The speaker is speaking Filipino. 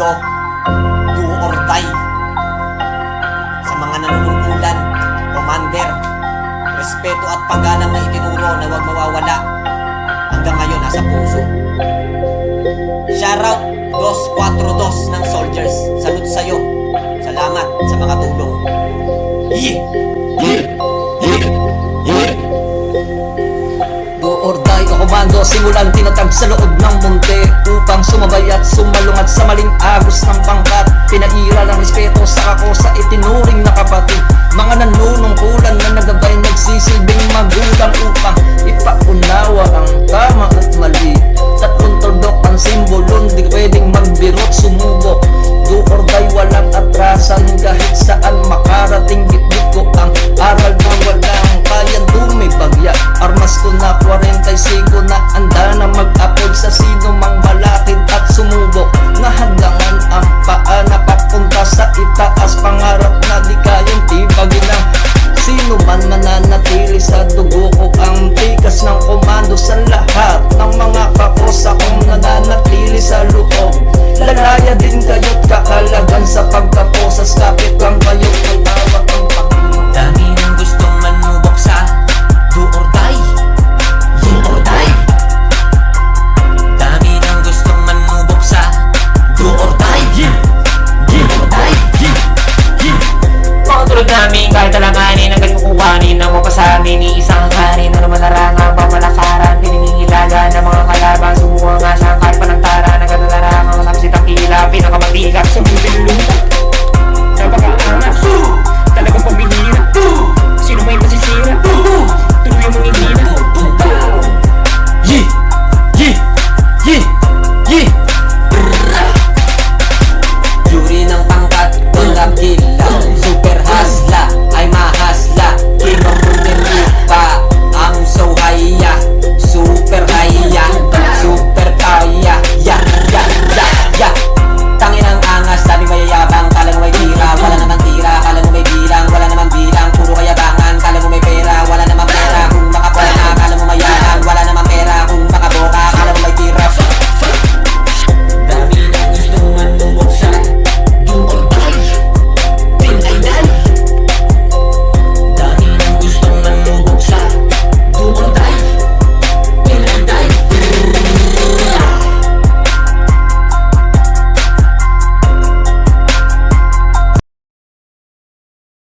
komando, do or die. Sa mga nanunungkulan, commander, respeto at paggalang na itinuro na huwag mawawala. Hanggang ngayon nasa puso. Shoutout 242 ng soldiers. Salute sa'yo. Salamat sa mga tulong. Do or die o komando, simulan tinatag sa loob ng munti upang sumabay at sumalungat sa maling agos ng pangkat. Pinairal ang respeto sa kako sa itinuring na kapatid. Mga nanunungkulan na nagabay nagsisilbing magulang upang ipaunawa ang tama